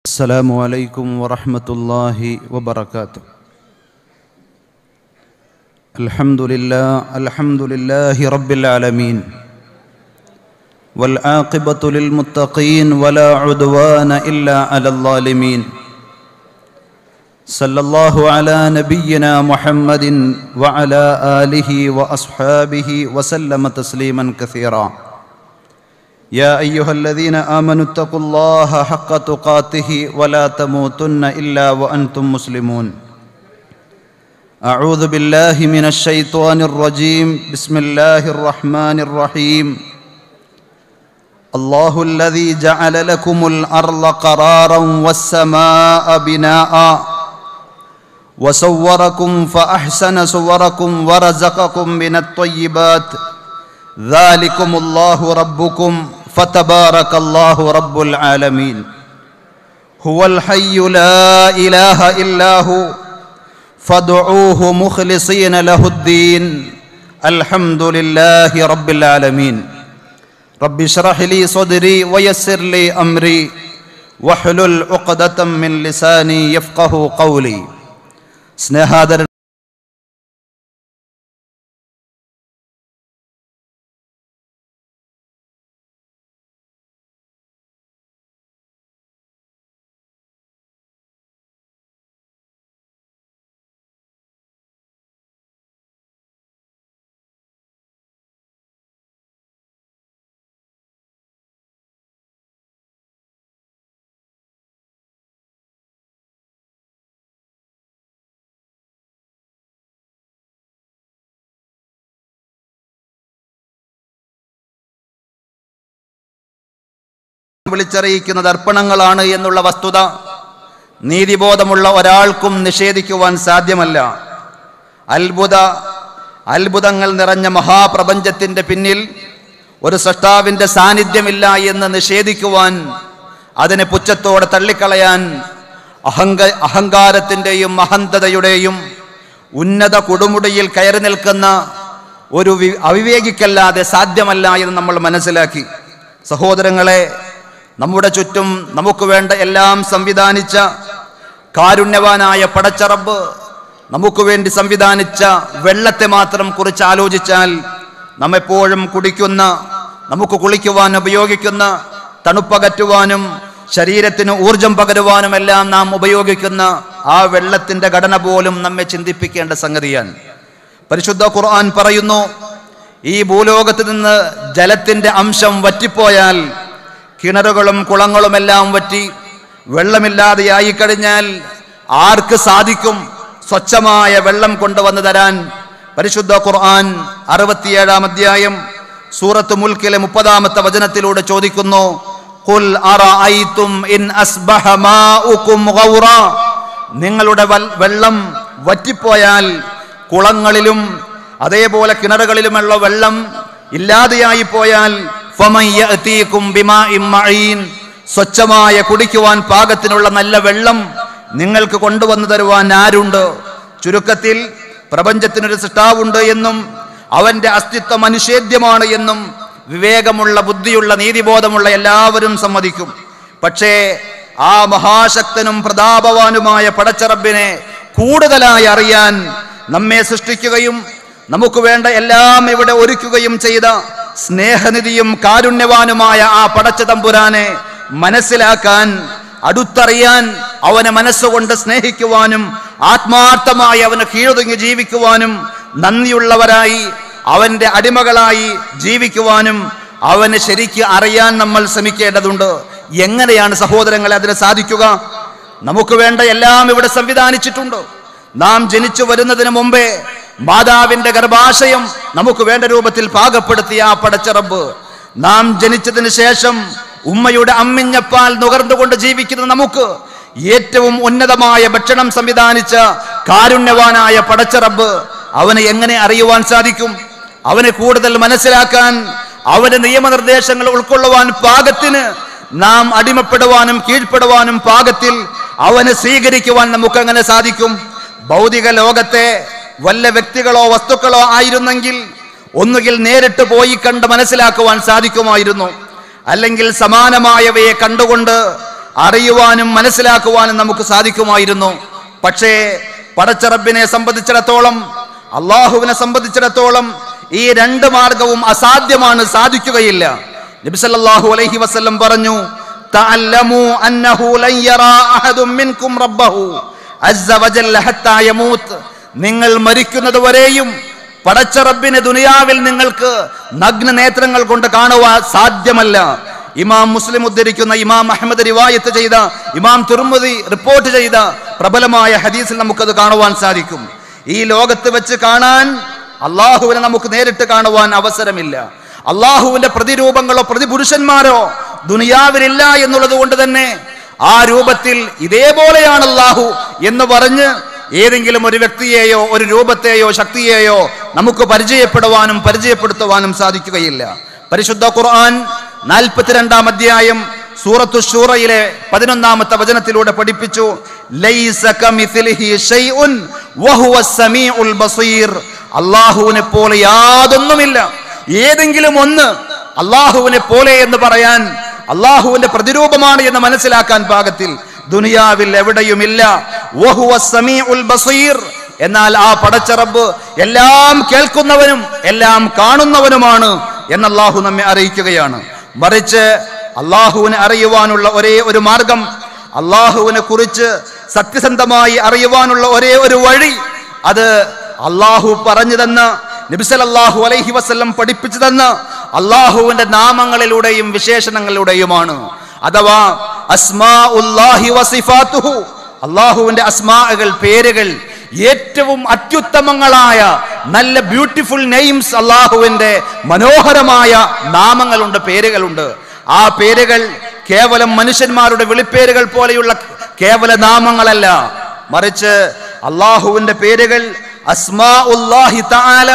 السلام عليكم ورحمة الله وبركاته. الحمد لله رب العالمين والعاقبة للمتقين ولا عدوان إلا على الظالمين. صلى الله على نبينا محمد وعلى آله وأصحابه وسلم تسليما كثيرا. يا أيها الذين آمنوا اتقوا الله حق تقاته ولا تموتن إلا وأنتم مسلمون. أعوذ بالله من الشيطان الرجيم. بسم الله الرحمن الرحيم. الله الذي جعل لكم الأرض قرارا والسماء بناء وصوركم فأحسن صوركم ورزقكم من الطيبات ذلكم الله ربكم فتبارك الله رب العالمين. هو الحي لا إله إلا هو فادعوه مخلصين له الدين الحمد لله رب العالمين. رب اشرح لي صدري ويسر لي أمري واحلل عقدة من لساني يفقه قولي. സ്നേഹാദര വിളിച്ചറിയിക്കുന്നത് അർപ്പണങ്ങളാണ് എന്നുള്ള വസ്തുത നീതിബോധമുള്ള ഒരാൾക്കും നിഷേധിക്കുവാൻ സാധ്യമല്ല. അത്ഭുതങ്ങൾ നിറഞ്ഞ മഹാപ്രപഞ്ചത്തിന്റെ പിന്നിൽ ഒരു സൃഷ്ടാവിന്റെ സാന്നിധ്യമില്ല എന്ന് നിഷേധിക്കുവാൻ, അതിനെ പുച്ഛത്തോടെ തള്ളിക്കളയാൻ അഹങ്കാരത്തിന്റെയും അഹന്തതയുടെയും ഉന്നത കൊടുമുടിയിൽ കയറി നിൽക്കുന്ന ഒരു അവിവേകിക്കല്ലാതെ സാധ്യമല്ല എന്ന് നമ്മൾ മനസ്സിലാക്കി. സഹോദരങ്ങളെ, നമ്മുടെ ചുറ്റും നമുക്ക് വേണ്ട എല്ലാം സംവിധാനിച്ച കാരുണ്യവാനായ പടച്ച റബ്ബ് നമുക്ക് വേണ്ടി സംവിധാനിച്ച വെള്ളത്തെ മാത്രം കുറിച്ച് ആലോചിച്ചാൽ നമ്മെപ്പോഴും കുടിക്കുന്ന, നമുക്ക് കുളിക്കുവാൻ ഉപയോഗിക്കുന്ന, തണുപ്പകറ്റുവാനും ശരീരത്തിന് ഊർജം പകരുവാനും എല്ലാം നാം ഉപയോഗിക്കുന്ന ആ വെള്ളത്തിന്റെ ഘടന പോലും നമ്മെ ചിന്തിപ്പിക്കേണ്ട സംഗതിയാണ്. പരിശുദ്ധ ഖുർആൻ പറയുന്നു, ഈ ഭൂലോകത്ത് നിന്ന് ജലത്തിന്റെ അംശം വറ്റിപ്പോയാൽ, കിണറുകളും കുളങ്ങളുമെല്ലാം വറ്റി വെള്ളമില്ലാതെയായി കഴിഞ്ഞാൽ ആർക്ക് സാധിക്കും സ്വച്ഛമായ വെള്ളം കൊണ്ടുവന്നു തരാൻ? പരിശുദ്ധ ഖുർആൻ 67-ാം അധ്യായം സൂറത്ത് മുൽക്കിലെ 30-ാമത്തെ വചനത്തിലൂടെ ചോദിക്കുന്നു, ഖുൽ അറഅയ്തും ഇൻ അസ്ബഹ മാഉകും ഗൗറാ, നിങ്ങളുടെ വെള്ളം വറ്റിപ്പോയാൽ, കുളങ്ങളിലും അതേപോലെ കിണറുകളിലുമുള്ള വെള്ളം ഇല്ലാതെയായി പോയാൽ, സ്വച്ഛമായ കുടിക്കുവാൻ പാകത്തിനുള്ള നല്ല വെള്ളം നിങ്ങൾക്ക് കൊണ്ടുവന്നു തരുവാൻ ആരുണ്ട്? ചുരുക്കത്തിൽ പ്രപഞ്ചത്തിനൊരു സൃഷ്ടാവുണ്ട് എന്നും അവന്റെ അസ്തിത്വം അനിഷേധ്യമാണ് എന്നും വിവേകമുള്ള, ബുദ്ധിയുള്ള, നീതിബോധമുള്ള എല്ലാവരും സമ്മതിക്കും. പക്ഷേ ആ മഹാശക്തനും പ്രതാപവാനുമായ പടച്ച റബ്ബിനെ കൂടുതലായി അറിയാൻ, നമ്മെ സൃഷ്ടിക്കുകയും നമുക്ക് വേണ്ട എല്ലാം ഇവിടെ ഒരുക്കുകയും ചെയ്ത സ്നേഹനിധിയും കാരുണ്യവാനുമായ ആ പടച്ച തമ്പുരാനെ മനസ്സിലാക്കാൻ, അടുത്തറിയാൻ, അവനെ മനസ്സുകൊണ്ട് സ്നേഹിക്കുവാനും ആത്മാർത്ഥമായി അവന് കീഴൊതുങ്ങി ജീവിക്കുവാനും, നന്ദിയുള്ളവരായി അവന്റെ അടിമകളായി ജീവിക്കുവാനും അവനെ ശരിക്ക് അറിയാൻ നമ്മൾ ശ്രമിക്കേണ്ടതുണ്ട്. എങ്ങനെയാണ് സഹോദരങ്ങളെ അതിന് സാധിക്കുക? നമുക്ക് വേണ്ട എല്ലാം ഇവിടെ സംവിധാനിച്ചിട്ടുണ്ട്. നാം ജനിച്ചു വരുന്നതിന് മുമ്പേ മാതാവിന്റെ ഗർഭാശയം നമുക്ക് വേണ്ട രൂപത്തിൽ പാകപ്പെടുത്തിയ ആ പടച്ച റബ്ബ്, നാം ജനിച്ചതിന് ശേഷം ഉമ്മയുടെ അമ്മിഞ്ഞപ്പാൽ നുകർന്നുകൊണ്ട് ജീവിക്കുന്ന നമുക്ക് ഏറ്റവും ഉന്നതമായ ഭക്ഷണം സംവിധാനിച്ച കാരുണ്യവാനായ പടച്ച റബ്ബ്, അവനെ എങ്ങനെ അറിയുവാൻ സാധിക്കും? അവനെ കൂടുതൽ മനസ്സിലാക്കാൻ, അവന്റെ നിയമനിർദ്ദേശങ്ങൾ ഉൾക്കൊള്ളുവാൻ പാകത്തിന് നാം അടിമപ്പെടുവാനും കീഴ്പ്പെടുവാനും പാകത്തിൽ അവനെ സ്വീകരിക്കുവാൻ നമുക്ക് എങ്ങനെ സാധിക്കും? ഭൗതിക ലോകത്തെ വല്ല വ്യക്തികളോ വസ്തുക്കളോ ആയിരുന്നെങ്കിൽ ഒന്നുകിൽ നേരിട്ട് പോയി കണ്ട് മനസ്സിലാക്കുവാൻ സാധിക്കുമായിരുന്നു, അല്ലെങ്കിൽ സമാനമായവയെ കണ്ടുകൊണ്ട് അറിയുവാനും മനസ്സിലാക്കുവാനും നമുക്ക് സാധിക്കുമായിരുന്നു. പക്ഷേ പടച്ച റബ്ബിനെ സംബന്ധിച്ചിടത്തോളം, അള്ളാഹുവിനെ സംബന്ധിച്ചിടത്തോളം ഈ രണ്ട് മാർഗവും അസാധ്യമാണ്, സാധിക്കുകയില്ല. നബി സല്ലല്ലാഹു അലൈഹി വസല്ലം പറഞ്ഞു, തഅല്ലമു അന്നഹു ലൻ യറാ അഹദും മിൻകും റബ്ബഹു അസ്സ വജല്ല ഹത്താ യമൂത്ത്. നിങ്ങൾ മരിക്കുന്നത് വരെയും പടച്ച റബ്ബിനെ ദുനിയാവിൽ നിങ്ങൾക്ക് നഗ്ന നേത്രങ്ങൾ കൊണ്ട് കാണുവാൻ സാധ്യമല്ല. ഇമാം മുസ്ലിം ഉദ്ധരിക്കുന്ന, ഇമാം അഹ്മദ് റിവായത്ത് ചെയ്ത, ഇമാം തിർമിദി റിപ്പോർട്ട് ചെയ്ത പ്രബലമായ ഹദീസിൽ നമുക്കത് കാണുവാൻ സാധിക്കും. ഈ ലോകത്ത് വെച്ച് കാണാൻ അള്ളാഹുവിനെ നമുക്ക് നേരിട്ട് കാണുവാൻ അവസരമില്ല. അള്ളാഹുവിന്റെ പ്രതിരൂപങ്ങളോ പ്രതിപുരുഷന്മാരോ ദുനിയാവിലില്ല എന്നുള്ളത് കൊണ്ട് തന്നെ ആ രൂപത്തിൽ ഇതേപോലെയാണ് അള്ളാഹു എന്ന് പറഞ്ഞ് ഏതെങ്കിലും ഒരു വ്യക്തിയെയോ ഒരു രൂപത്തെയോ ശക്തിയെയോ നമുക്ക് പരിചയപ്പെടുവാനും പരിചയപ്പെടുത്തുവാനും സാധിക്കുകയില്ല. പരിശുദ്ധ ഖുർആൻ 42-ാം അധ്യായം സൂറത്തു ശൂറയിലെ 11-ാമത്തെ വചനത്തിലൂടെ പഠിപ്പിച്ചു, ലൈസ കമിസ്ലിഹി ശൈഉൻ വഹുവസ് സമീഉൽ ബസീർ. അല്ലാഹുവിനെ പോലെ യാതൊന്നുമില്ല. ഏതെങ്കിലും ഒന്ന് അല്ലാഹുവിനെ പോലെ എന്ന് പറയാൻ, അല്ലാഹുവിന്റെ പ്രതിരൂപമാണ് എന്ന് മനസ്സിലാക്കാൻ പാകത്തിൽ ദുനിയാവിൽ എവിടെയുമില്ല. വഹുവസ് സമീഉൽ ബസീർ. എന്നാൽ ആ പടച്ച റബ്ബ് എല്ലാം കേൾക്കുന്നവനും എല്ലാം കാണുന്നവനുമാണ് എന്ന് അല്ലാഹു നമ്മെ അറിയിക്കുകയാണ്. മറിച്ച് അല്ലാഹുവിനെ അറിയുവാനുള്ള ഒരേ ഒരു മാർഗം, അല്ലാഹുവിനെ കുറിച്ച് സത്യസന്ധമായി അറിയുവാനുള്ള ഒരേ ഒരു വഴി, അത് അല്ലാഹു പറഞ്ഞു തന്ന, നബി സല്ലല്ലാഹു അലൈഹി വസല്ലം പഠിപ്പിച്ചു തന്ന അല്ലാഹുവിന്റെ നാമങ്ങളിലൂടെയും വിശേഷണങ്ങളിലൂടെയുമാണ്. അഥവാ അസ്മാഉല്ലാഹി വസിഫാതുഹു, അല്ലാഹുവിന്റെ അസ്മാഅകൾ, പേരുകൾ, ഏറ്റവും അത്യുത്തമങ്ങളായ നല്ല ബ്യൂട്ടിഫുൾ നെയിംസ്, അല്ലാഹുവിന്റെ മനോഹരമായ നാമങ്ങളുണ്ട്, പേരുകളുണ്ട്. ആ പേരുകൾ കേവലം മനുഷ്യന്മാരുടെ വിളിപ്പേരുകൾ പോലെയുള്ള കേവല നാമങ്ങളല്ല, മറിച്ച് അല്ലാഹുവിന്റെ പേരുകൾ അസ്മാഉല്ലാഹി തആല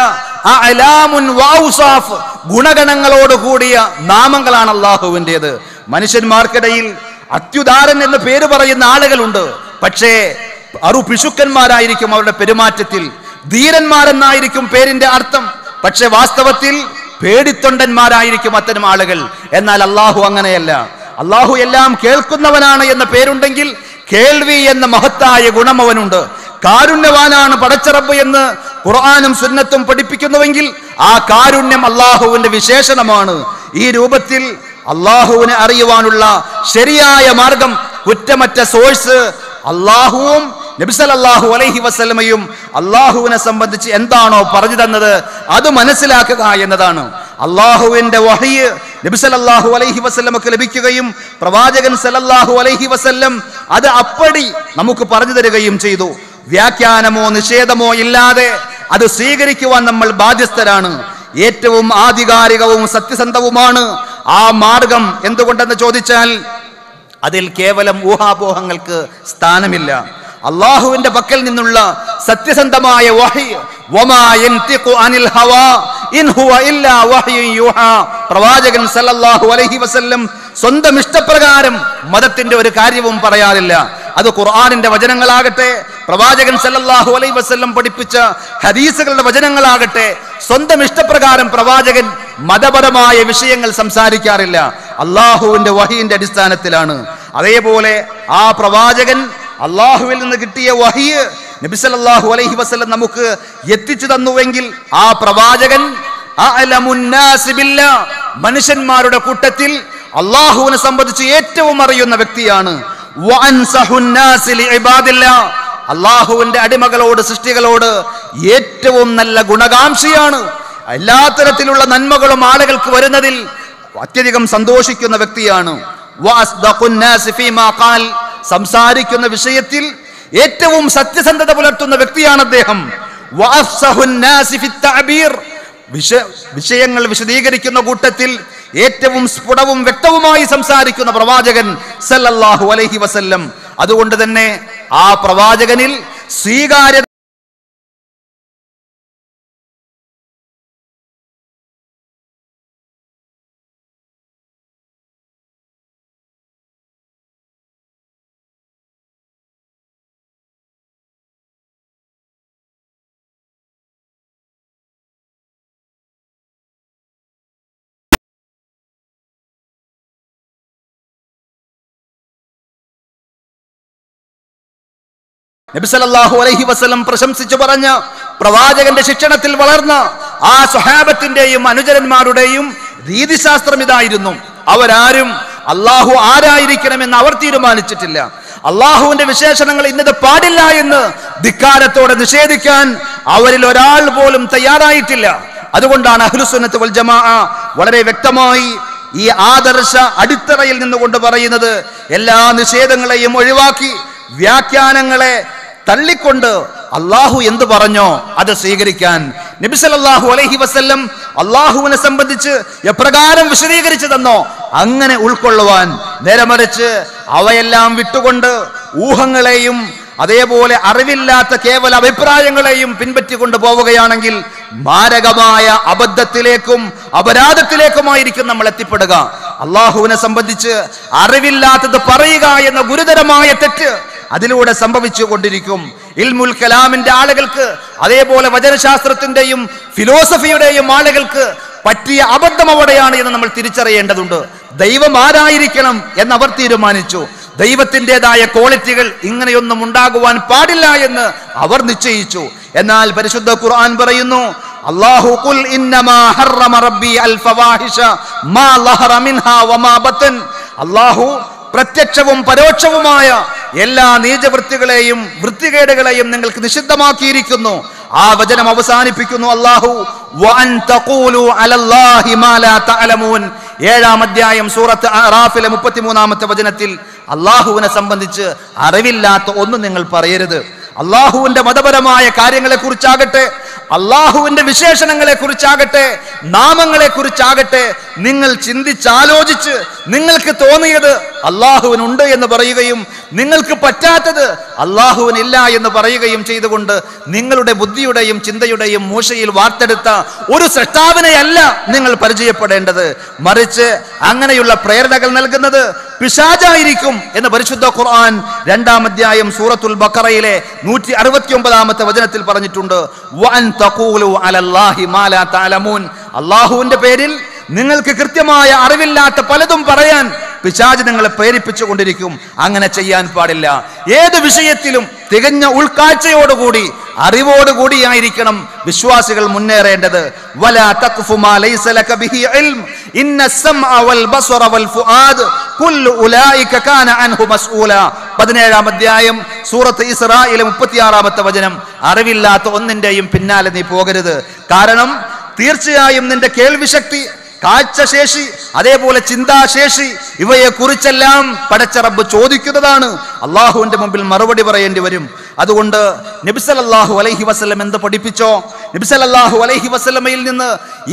അഅലാമുൻ വഔസാഫ്, ഗുണഗണങ്ങളോട് കൂടിയ നാമങ്ങളാണ് അല്ലാഹുവിൻ്റെത്. മനുഷ്യന്മാർക്കിടയിൽ അത്യുദാരൻ എന്ന് പേര് പറയുന്ന ആളുകളുണ്ട്. പക്ഷേ പിശുക്കന്മാരായിരിക്കും അവരുടെ പെരുമാറ്റത്തിൽ, ധീരന്മാരെന്നായിരിക്കും പേരിന്റെ അർത്ഥം. പക്ഷെ വാസ്തവത്തിൽ പേടിത്തൊണ്ടന്മാരായിരിക്കും അത്തരം ആളുകൾ. എന്നാൽ അല്ലാഹു അങ്ങനെയല്ല. അല്ലാഹു എല്ലാം കേൾക്കുന്നവനാണ് എന്ന പേരുണ്ടെങ്കിൽ കേൾവി എന്ന മഹത്തായ ഗുണം അവനുണ്ട്. കാരുണ്യവാനാണ് പടച്ച റബ്ബ് എന്ന് ഖുർആനും സുന്നത്തും പഠിപ്പിക്കുന്നുവെങ്കിൽ ആ കാരുണ്യം അല്ലാഹുവിന്റെ വിശേഷണമാണ്. ഈ രൂപത്തിൽ അല്ലാഹുവിനെ അറിയുവാനുള്ള ശരിയായ മാർഗം, കുറ്റമറ്റ സോഴ്സ് അല്ലാഹുവും നബി സല്ലല്ലാഹു അലൈഹി വസല്ലമയും അല്ലാഹുവിനെ സംബന്ധിച്ച് എന്താണോ പറഞ്ഞു തന്നത് അത് മനസ്സിലാക്കുക എന്നതാണ്. അല്ലാഹുവിന്റെ വഹയ് നബി സല്ലല്ലാഹു അലൈഹി വസല്ലമക്ക് ലഭിക്കുകയും പ്രവാചകൻ സല്ലല്ലാഹു അലൈഹി വസല്ലം അത് അപ്പടി നമുക്ക് പറഞ്ഞു തരികയും ചെയ്തു. വ്യാഖ്യാനമോ നിഷേധമോ ഇല്ലാതെ അത് സ്വീകരിക്കുവാൻ നമ്മൾ ബാധ്യസ്ഥരാണ്. ഏറ്റവും ആധികാരികവും സത്യസന്ധവുമാണ് ആ മാർഗം. എന്തുകൊണ്ടെന്ന് ചോദിച്ചാൽ അതിൽ കേവലം ഊഹാപോഹങ്ങൾക്ക് സ്ഥാനമില്ല. അല്ലാഹുവിന്റെ പക്കൽ നിന്നുള്ള സത്യസന്ധമായ വഹയ്, വമാ യൻതിഖു അനിൽ ഹവാ ഇൻ ഹുവ ഇല്ലാ വഹ്യുൻ യൂഹാ. പ്രവാചകൻ സല്ലല്ലാഹു അലൈഹി വസല്ലം സ്വന്തം ഇഷ്ടപ്രകാരം മതത്തിന്റെ ഒരു കാര്യവും പറയാറില്ല. അത് ഖുർആനിന്റെ വചനങ്ങളാകട്ടെ, പ്രവാചകൻ സല്ലല്ലാഹു അലൈഹി വസല്ലം പഠിപ്പിച്ച ഹദീസുകളുടെ വചനങ്ങളാകട്ടെ, സ്വന്തം ഇഷ്ടപ്രകാരം പ്രവാചകൻ മതപരമായ വിഷയങ്ങൾ സംസാരിക്കാറില്ല. അല്ലാഹുവിന്റെ വഹയിന്റെ അടിസ്ഥാനത്തിലാണ്. അതേപോലെ ആ പ്രവാചകൻ അല്ലാഹുവിൽ നിന്ന് കിട്ടിയ വഹയ് നബി സല്ലല്ലാഹു അലൈഹി വസല്ലം നമുക്ക് എത്തിച്ചു തന്നുവെങ്കിൽ ആ പ്രവാചകൻ അഅലമുൻ നാസി ബില്ലാഹ്, മനുഷ്യന്മാരുടെ കൂട്ടത്തിൽ അല്ലാഹുവിനെ സംബന്ധിച്ച് ഏറ്റവും അറിയുന്ന വ്യക്തിയാണ്. വഅൻസഹുൻ നാസി ലിഇബാദില്ലാഹ്, അല്ലാഹുവിന്റെ അടിമകളോട്, സൃഷ്ടികളോട് ഏറ്റവും നല്ല ഗുണകാംക്ഷിയാണ്. എല്ലാ തരത്തിലുള്ള നന്മകളും ആളുകൾക്ക് വരുന്നതിൽ അത്യധികം സന്തോഷിക്കുന്ന വ്യക്തിയാണ്. വഅസ്ദഖുൻ നാസി ഫീമാ ഖാൽ, സംസാരിക്കുന്ന വിഷയത്തിൽ ഏറ്റവും സത്യസന്ധത പുലർത്തുന്ന വ്യക്തിയാണ് അദ്ദേഹം. വഅഫ്സഹുൻ നാസി ഫിത് തഅബീർ, വിഷയങ്ങൾ വിശദീകരിക്കുന്ന കൂട്ടത്തിൽ ഏറ്റവും സ്ഫുടവും വ്യക്തവുമായി സംസാരിക്കുന്ന പ്രവാചകൻ സല്ലല്ലാഹു അലൈഹി വസല്ലം. അതുകൊണ്ട് തന്നെ ആ പ്രവാചകനിൽ സ്വീകാര്യ നബി സല്ലല്ലാഹു അലൈഹി വസല്ലം പ്രശംസിച്ചു പറഞ്ഞ, പ്രവാചകന്റെ ശിക്ഷണത്തിൽ വളർന്ന ആ സ്വഹാബത്തിന്റെയും അനുചരന്മാരുടെയും രീതിശാസ്ത്രം ഇതായിരുന്നു. അവരാരും അള്ളാഹു ആരായിരിക്കണമെന്ന് അവർ തീരുമാനിച്ചിട്ടില്ല. അള്ളാഹുവിന്റെ വിശേഷണങ്ങൾ ഇന്നത് പാടില്ല എന്ന് ധിക്കാരത്തോടെ നിഷേധിക്കാൻ അവരിൽ ഒരാൾ പോലും തയ്യാറായിട്ടില്ല. അതുകൊണ്ടാണ് അഹ്ലുസുന്നത്ത് വൽ ജമാഅ വളരെ വ്യക്തമായി ഈ ആദർശ അടിത്തറയിൽ നിന്നുകൊണ്ട് പറയുന്നത്, എല്ലാ നിഷേധങ്ങളെയും ഒഴിവാക്കി വ്യാഖ്യാനങ്ങളെ തള്ളിക്കൊണ്ട് അള്ളാഹു എന്ത് പറഞ്ഞോ അത് സ്വീകരിക്കാൻ. നബി സല്ലല്ലാഹു അലൈഹി വസല്ലം അള്ളാഹുവിനെ സംബന്ധിച്ച് എപ്രകാരം വിശദീകരിച്ചു തന്നോ അങ്ങനെ ഉൾക്കൊള്ളുവാൻ, നേരെ മറിച്ച് അവയെല്ലാം വിട്ടുകൊണ്ട് ഊഹങ്ങളെയും അതേപോലെ അറിവില്ലാത്ത കേവല അഭിപ്രായങ്ങളെയും പിൻപറ്റിക്കൊണ്ട് പോവുകയാണെങ്കിൽ മാരകമായ അബദ്ധത്തിലേക്കും അപരാധത്തിലേക്കുമായിരിക്കും നമ്മൾ എത്തിപ്പെടുക. അള്ളാഹുവിനെ സംബന്ധിച്ച് അറിവില്ലാത്തത് പറയുക എന്ന ഗുരുതരമായ തെറ്റ് അതിലൂടെ സംഭവിച്ചു കൊണ്ടിരിക്കും. ഇൽമുൽ കലാമിന്റെ ആളുകൾക്ക്, അതേപോലെ വചനശാസ്ത്രത്തിന്റെയും ഫിലോസഫിയുടെയും ആളുകൾക്ക് പറ്റിയ അബദ്ധം അവിടെയാണ് എന്ന് നമ്മൾ തിരിച്ചറിയേണ്ടതുണ്ട്. ദൈവം ആരായിരിക്കണം എന്നവർ തീരുമാനിച്ചു. ദൈവത്തിൻ്റെതായ ക്വാളിറ്റികൾ ഇങ്ങനെയൊന്നും ഉണ്ടാകുവാൻ പാടില്ല എന്ന് അവർ നിശ്ചയിച്ചു. എന്നാൽ പരിശുദ്ധ ഖുർആൻ പറയുന്നു, അല്ലാഹു ഖുൽ ഇന്നമാ ഹറമ റബ്ബി അൽ ഫവാഹിഷ മാ ലഹറ മിൻഹാ വമാ ബത്തൻ. അല്ലാഹു പ്രത്യക്ഷവും പരോക്ഷവുമായ എല്ലാ നീചവൃത്തികളെയും വൃത്തികേടുകളെയും നിങ്ങൾക്ക് നിഷിദ്ധമാക്കിയിരിക്കുന്നു. ആ വചനം അവസാനിപ്പിക്കുന്നു അല്ലാഹു വഅൻ തഖൂലു അലല്ലാഹി മാ ലാ തഅലമൂൻ. 7-ാം അധ്യായം സൂറത്ത് അറാഫിലെ 33-ാമത്തെ വചനത്തിൽ അല്ലാഹുവിനെ സംബന്ധിച്ച് അറിവില്ലാത്ത ഒന്നും നിങ്ങൾ പറയരുത്. അള്ളാഹുവിന്റെ മതപരമായ കാര്യങ്ങളെ കുറിച്ചാകട്ടെ, അള്ളാഹുവിന്റെ വിശേഷണങ്ങളെ കുറിച്ചാകട്ടെ, നാമങ്ങളെ കുറിച്ചാകട്ടെ നിങ്ങൾ ചിന്തിച്ചാലോചിച്ച് നിങ്ങൾക്ക് തോന്നിയത് അള്ളാഹുവിനുണ്ട് എന്ന് പറയുകയും നിങ്ങൾക്ക് പറ്റാത്തത് അള്ളാഹുവിനില്ല എന്ന് പറയുകയും ചെയ്തുകൊണ്ട് നിങ്ങളുടെ ബുദ്ധിയുടെയും ചിന്തയുടെയും മൂശയിൽ വാർത്തെടുത്ത ഒരു സൃഷ്ടാവിനെയല്ല നിങ്ങൾ പരിചയപ്പെടേണ്ടത്. മറിച്ച് അങ്ങനെയുള്ള പ്രേരണകൾ നൽകുന്നത് പിശാചായിരിക്കും എന്ന് പരിശുദ്ധ ഖുർആൻ 2-ാം അധ്യായം സൂറത്തുൽ ബഖറയിലെ 169-ാമത്തെ വചനത്തിൽ പറഞ്ഞിട്ടുണ്ട്. വഅൻ തഖൂലു അലല്ലാഹി മാ ലാ തഅലമൂൻ. അല്ലാഹുവിന്റെ പേരിൽ നിങ്ങൾക്ക് കൃത്യമായ അറിവില്ലാത്ത പലതും പറയാൻ പിശാച് നിങ്ങളെ പ്രേരിപ്പിച്ചുകൊണ്ടിരിക്കും. അങ്ങനെ ചെയ്യാൻ പാടില്ല. ഏത് വിഷയത്തിലും തികഞ്ഞ ഉൾക്കാഴ്ചയോടുകൂടി അറിവോടുകൂടിയായിരിക്കണം വിശ്വാസികൾ മുന്നേറേണ്ടത്. വലാ തഖ്ഫു മാ ലൈസ ലക ബിഹി ഇൽം ഇന്നസ് സമഅ വൽ ബസറ വൽ ഫുആദ് കുല്ലു ഉലൈക കാന അൻഹു മസ്ഊല. 17-ാം അധ്യായം സൂറത്ത് ഇസ്രായിലെ 36-ാമത്തെ വചനം. അറിവില്ലാത്ത ഒന്നിന്റെയും പിന്നാലെ നീ പോകരുത്. കാരണം തീർച്ചയായും നിന്റെ കേൾവിശക്തി, കാഴ്ചശേഷി, അതേപോലെ ചിന്താശേഷി, ഇവയെ കുറിച്ചെല്ലാം പടച്ച റബ്ബ് ചോദിക്കുന്നതാണ്. അള്ളാഹുവിന്റെ മുമ്പിൽ മറുപടി പറയേണ്ടി വരും. അതുകൊണ്ട് നബി സല്ലല്ലാഹു അലൈഹി വസല്ലം എന്ത് പഠിപ്പിച്ചോ, നബി സല്ലല്ലാഹു അലൈഹി വസല്ലമയിൽ നിന്ന്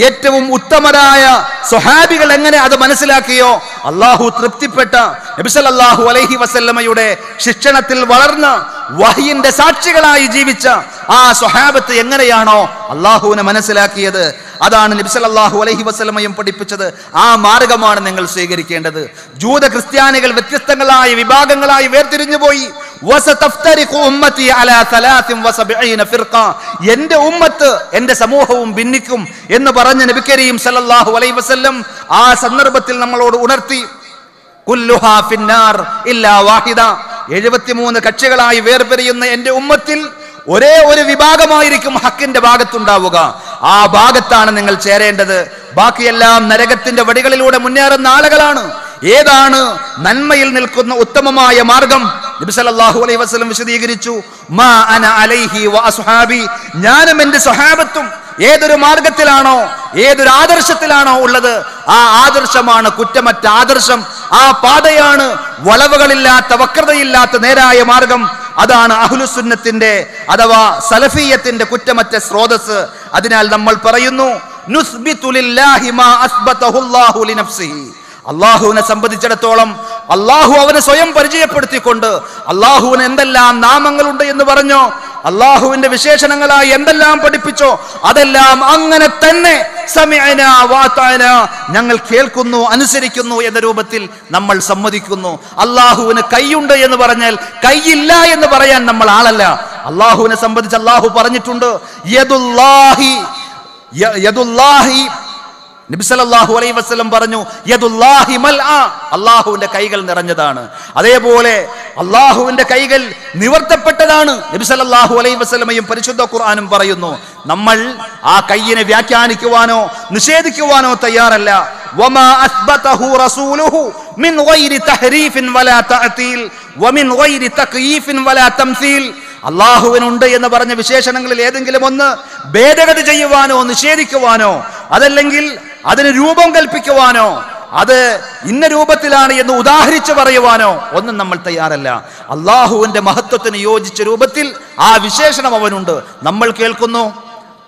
ഏറ്റവും ഉത്തമരായ സ്വഹാബികൾ എങ്ങനെ അത് മനസ്സിലാക്കിയോ, അള്ളാഹു തൃപ്തിപ്പെട്ട നബി സല്ലല്ലാഹു അലൈഹി വസല്ലമയുടെ ശിക്ഷണത്തിൽ വളർന്ന വഹയിന്റെ സാക്ഷികളായി ജീവിച്ച ആ സ്വഹാബത്ത് എങ്ങനെയാണോ അള്ളാഹുവിനെ മനസ്സിലാക്കിയത്, അതാണ് നബി സല്ലല്ലാഹു അലൈഹി വസല്ലമയും പഠിപ്പിച്ചത്. ആ മാർഗമാണ് നിങ്ങൾ സ്വീകരിക്കേണ്ടത്. ജൂത ക്രിസ്ത്യാനികൾ വ്യത്യസ്തങ്ങളായ വിഭാഗങ്ങളായി വേർതിരിഞ്ഞു പോയി. എന്റെ ഉമ്മത്ത്, എന്റെ സമൂഹവും ഭിന്നിക്കും എന്ന് പറഞ്ഞ നബി കരീം സല്ലല്ലാഹു അലൈഹി വസല്ലം ആ സന്ദർഭത്തിൽ നമ്മളോട് ഉണർത്തി, കുല്ലുഹാ ഫിന്നാർ ഇല്ലാ വാഹിദ. 73 കക്ഷികളായി വേർപിരിയുന്ന എന്റെ ഉമ്മത്തിൽ ഒരേ ഒരു വിഭാഗമായിരിക്കും ഹക്കിന്റെ ഭാഗത്തുണ്ടാവുക. ആ ഭാഗത്താണ് നിങ്ങൾ ചേരേണ്ടത്. ബാക്കിയെല്ലാം നരകത്തിന്റെ വടികളിലൂടെ മുന്നേറുന്ന ആളുകളാണ്. ഏതാണ് നന്മയിൽ നിൽക്കുന്ന ഉത്തമമായ മാർഗം? നബി സല്ലല്ലാഹു അലൈഹി വസല്ലം വിശദീകരിച്ചു, മാ അന അലൈഹി വ അസ്ഹാബി. ഞാനും എന്റെ സ്വഹാബത്തും ഏതൊരു മാർഗത്തിലാണോ, ഏതൊരു ആദർശത്തിലാണോ ഉള്ളത്, ആ ആദർശമാണ് കുറ്റമറ്റ ആദർശം. ആ പാതയാണ് വളവുകളില്ലാത്ത, വക്രതയില്ലാത്ത നേരായ മാർഗം. അതാണ് അഹ്ലുസുന്നത്തിന്റെ അഥവാ സലഫിയത്തിന്റെ കുറ്റമറ്റ സ്രോതസ്. അതിനാൽ നമ്മൾ പറയുന്നു, നുസ്ബിതു ലില്ലാഹി മാ അസ്ബതഹു അല്ലാഹു ലിനഫ്സിഹി. അള്ളാഹുവിനെ സംബന്ധിച്ചിടത്തോളം അള്ളാഹു അവനെ സ്വയം പരിചയപ്പെടുത്തിക്കൊണ്ട് അള്ളാഹുവിന് എന്തെല്ലാം നാമങ്ങളുണ്ട് എന്ന് പറഞ്ഞോ, അള്ളാഹുവിന്റെ വിശേഷണങ്ങളായി എന്തെല്ലാം പഠിപ്പിച്ചോ അതെല്ലാം അങ്ങനെ തന്നെ സമിഅനാ വഅതഅനാ, ഞങ്ങൾ കേൾക്കുന്നു, അനുസരിക്കുന്നു എന്ന രൂപത്തിൽ നമ്മൾ സമ്മതിക്കുന്നു. അള്ളാഹുവിന് കൈയുണ്ട് എന്ന് പറഞ്ഞാൽ കൈയില്ല എന്ന് പറയാൻ നമ്മൾ ആളല്ല. അള്ളാഹുവിനെ സംബന്ധിച്ച് അള്ളാഹു പറഞ്ഞിട്ടുണ്ട്, യദുല്ലാഹി നബി സല്ലല്ലാഹു അലൈഹി വസല്ലം പറഞ്ഞു, യദുല്ലാഹി മൽആ, അല്ലാഹുവിന്റെ കൈകൾ നിറഞ്ഞതാണ്. അതേപോലെ അല്ലാഹുവിന്റെ കൈകൾ നിവർത്തപ്പെട്ടതാണ്. നബി സല്ലല്ലാഹു അലൈഹി വസല്ലമയും പരിശുദ്ധ ഖുർആനും പറയുന്നു. നമ്മൾ ആ കൈയിനെ വ്യാഖ്യാനിക്കുവാനോ നിഷേധിക്കുവാനോ തയ്യാറല്ല. വമാ അസ്ബതഹു റസൂലുഹു മിൻ ഗൈരി തഹരീഫിൻ വലാ തഅതീൽ വമിൻ ഗൈരി തക്യീഫിൻ വലാ തംസീൽ. അല്ലാഹുവിനുണ്ട് എന്ന് പറഞ്ഞ വിശേഷണങ്ങളിൽ ഏതെങ്കിലും ഒന്ന് ഭേദഗതി ചെയ്യുവാനോ നിഷേധിക്കുവാനോ അതല്ലെങ്കിൽ അതിന് രൂപം കൽപ്പിക്കുവാനോ അത് ഇന്ന രൂപത്തിലാണ് എന്ന് ഉദാഹരിച്ചു പറയുവാനോ ഒന്നും നമ്മൾ തയ്യാറല്ല. അല്ലാഹുവിന്റെ മഹത്വത്തിന് യോജിച്ച രൂപത്തിൽ ആ വിശേഷണം അവനുണ്ട്. നമ്മൾ കേൾക്കുന്നു,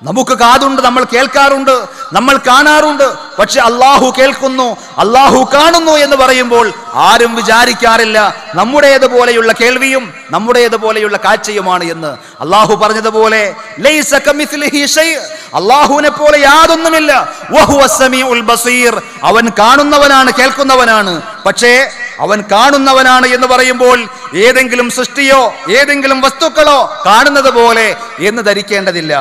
നമുക്ക് കാതുണ്ട്, നമ്മൾ കേൾക്കാറുണ്ട്, നമ്മൾ കാണാറുണ്ട്. പക്ഷെ അല്ലാഹു കേൾക്കുന്നു, അല്ലാഹു കാണുന്നു എന്ന് പറയുമ്പോൾ ആരും വിചാരിക്കാറില്ല നമ്മുടേതുപോലെയുള്ള കേൾവിയും നമ്മുടേതുപോലെയുള്ള കാഴ്ചയുമാണ് എന്ന്. അല്ലാഹു പറഞ്ഞതുപോലെ ലൈസ കമിസ്ലിഹി ഷൈ, അല്ലാഹുവിനെ പോലെ യാതൊന്നുമില്ല. വഹുവസ് സമീഉൽ ബസീർ, അവൻ കാണുന്നവനാണ്, കേൾക്കുന്നവനാണ്. പക്ഷേ അവൻ കാണുന്നവനാണ് എന്ന് പറയുമ്പോൾ ഏതെങ്കിലും സൃഷ്ടിയോ ഏതെങ്കിലും വസ്തുക്കളോ കാണുന്നത് പോലെ എന്ന് ധരിക്കേണ്ടതില്ല.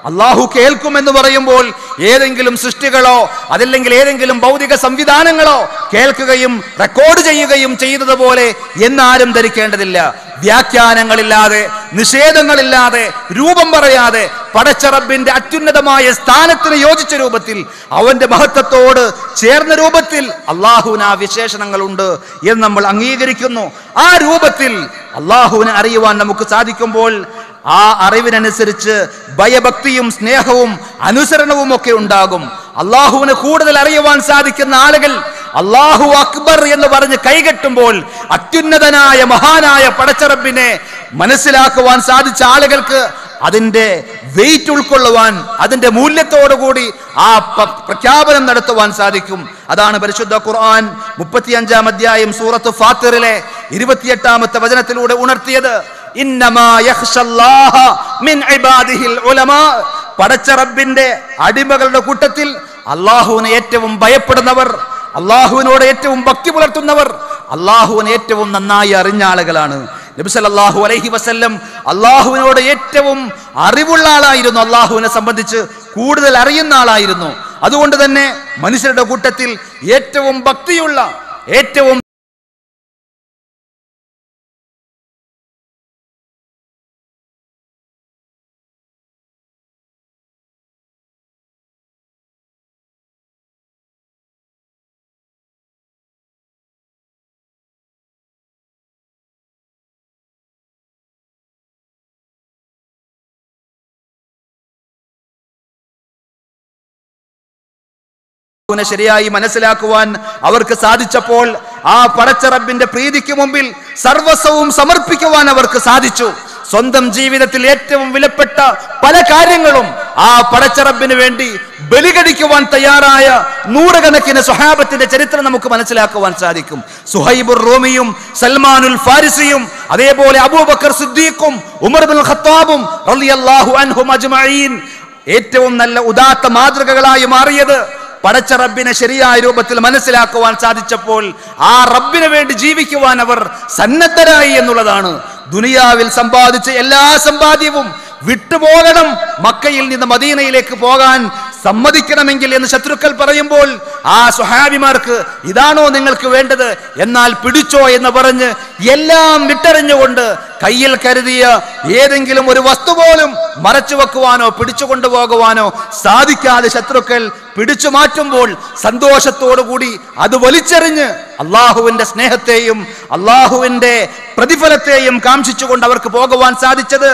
അല്ലാഹു കേൾക്കുമെന്ന് പറയുമ്പോൾ ഏതെങ്കിലും സൃഷ്ടികളോ അതല്ലെങ്കിൽ ഏതെങ്കിലും ഭൗതിക സംവിധാനങ്ങളോ കേൾക്കുകയും റെക്കോർഡ് ചെയ്യുകയും ചെയ്യുന്നതുപോലെ എന്നാരും ധരിക്കേണ്ടതില്ല. വ്യാഖ്യാനങ്ങളില്ലാതെ നിഷേധങ്ങളില്ലാതെ രൂപം പറയാതെ പടച്ച റബ്ബിന്റെ അത്യുന്നതമായ സ്ഥാനത്തിന് യോജിച്ച രൂപത്തിൽ അവന്റെ മഹത്വത്തോട് ചേർന്ന രൂപത്തിൽ അല്ലാഹുവിന് ആ വിശേഷണങ്ങളുണ്ട് എന്ന് നമ്മൾ അംഗീകരിക്കുന്നു. ആ രൂപത്തിൽ അല്ലാഹുവിനെ അറിയുവാൻ നമുക്ക് സാധിക്കുമ്പോൾ ആ അറിവിനനുസരിച്ച് ഭയഭക്തിയും സ്നേഹവും അനുസരണവും ഒക്കെ ഉണ്ടാകും. അല്ലാഹുവിനെ കൂടുതൽ അറിയുവാൻ സാധിക്കുന്ന ആളുകൾ അല്ലാഹു അക്ബർ എന്ന് പറഞ്ഞ് കൈകെട്ടുമ്പോൾ അത്യുന്നതനായ മഹാനായ പടച്ചറബിനെ മനസ്സിലാക്കുവാൻ സാധിച്ച ആളുകൾക്ക് അതിന്റെ വെയിറ്റ് ഉൾക്കൊള്ളുവാൻ, അതിന്റെ മൂല്യത്തോടുകൂടി ആ പ്രഖ്യാപനം നടത്തുവാൻ സാധിക്കും. അതാണ് പരിശുദ്ധ ഖുർആൻ 35-ാം അധ്യായം സൂറത്ത് ഫാത്തിറിലെ 28-ാമത്തെ വചനത്തിലൂടെ ഉണർത്തിയത്. ഇന്നമാ യഖ്ശല്ലാഹ മിൻ ഇബാദിഹിൽ ഉലമാ, പടച്ച റബ്ബിന്റെ അടിമകളുടെ കൂട്ടത്തിൽ അല്ലാഹുവിനെ ഏറ്റവും ഭയപ്പെടുന്നവർ, അല്ലാഹുവിനോട് ഏറ്റവും ഭക്തി പുലർത്തുന്നവർ, അല്ലാഹുവിനെ ഏറ്റവും നന്നായി അറിഞ്ഞ ആളുകളാണ്. നബി സല്ലല്ലാഹു അലൈഹി വസല്ലം അല്ലാഹുവിനോട് ഏറ്റവും അറിവുള്ള ആളായിരുന്നു. അല്ലാഹുവിനെ സംബന്ധിച്ച് കൂടുതൽ അറിയുന്ന ആളായിരുന്നു. അതുകൊണ്ട് തന്നെ മനുഷ്യരുടെ കൂട്ടത്തിൽ ഏറ്റവും ഭക്തിയുള്ള, ഏറ്റവും ശരിയായി മനസ്സിലാക്കുവാൻ അവർക്ക് സാധിച്ചപ്പോൾ ആ പടച്ച റബ്ബിന്റെ പ്രീതിക്ക് മുമ്പിൽ സർവസ്വവും സമർപ്പിക്കുവാൻ അവർക്ക് സാധിച്ചു. സ്വന്തം ജീവിതത്തിൽ ഏറ്റവും വിലപ്പെട്ട പല കാര്യങ്ങളും ആ പടച്ച റബ്ബിന് വേണ്ടി ബലികടിക്കുവാൻ തയ്യാറായ നൂറുകണക്കിന് സ്വഹാബത്തിന്റെ ചരിത്രം നമുക്ക് മനസ്സിലാക്കുവാൻ സാധിക്കും. സുഹൈബുർ റൂമിയും സൽമാനുൽ ഫാരിസിയും അതേപോലെ അബൂബക്കർ സിദ്ദീഖും ഉമർ ഇബ്നുൽ ഖത്താബും റളിയല്ലാഹു അൻഹും അജ്മഈൻ ഏറ്റവും നല്ല ഉദാത്ത മാതൃകകളായി മാറിയത് പടച്ച റബ്ബിനെ ശരിയായ രൂപത്തിൽ മനസ്സിലാക്കുവാൻ സാധിച്ചപ്പോൾ ആ റബ്ബിന് വേണ്ടി ജീവിക്കുവാൻ അവർ സന്നദ്ധരായി എന്നുള്ളതാണ്. ദുനിയാവിൽ സമ്പാദിച്ച എല്ലാ സമ്പാദ്യവും വിട്ടുപോകണം, മക്കയിൽ നിന്ന് മദീനയിലേക്ക് പോകാൻ സമ്മതിക്കണമെങ്കിൽ എന്ന് ശത്രുക്കൾ പറയുമ്പോൾ ആ സ്വഹാബിമാർക്ക് ഇതാണോ നിങ്ങൾക്ക് വേണ്ടത്, എന്നാൽ പിടിച്ചോ എന്ന് പറഞ്ഞ് എല്ലാം വിട്ടെറിഞ്ഞുകൊണ്ട് കയ്യിൽ കരുതിയ ഏതെങ്കിലും ഒരു വസ്തു പോലും മറച്ചു വെക്കുവാനോ പിടിച്ചു കൊണ്ടുപോകുവാനോ സാധിക്കാതെ ശത്രുക്കൾ പിടിച്ചു മാറ്റുമ്പോൾ സന്തോഷത്തോടുകൂടി അത് വലിച്ചെറിഞ്ഞ് അള്ളാഹുവിന്റെ സ്നേഹത്തെയും അള്ളാഹുവിന്റെ പ്രതിഫലത്തെയും കാംക്ഷിച്ചുകൊണ്ട് അവർക്ക് പോകുവാൻ സാധിച്ചത്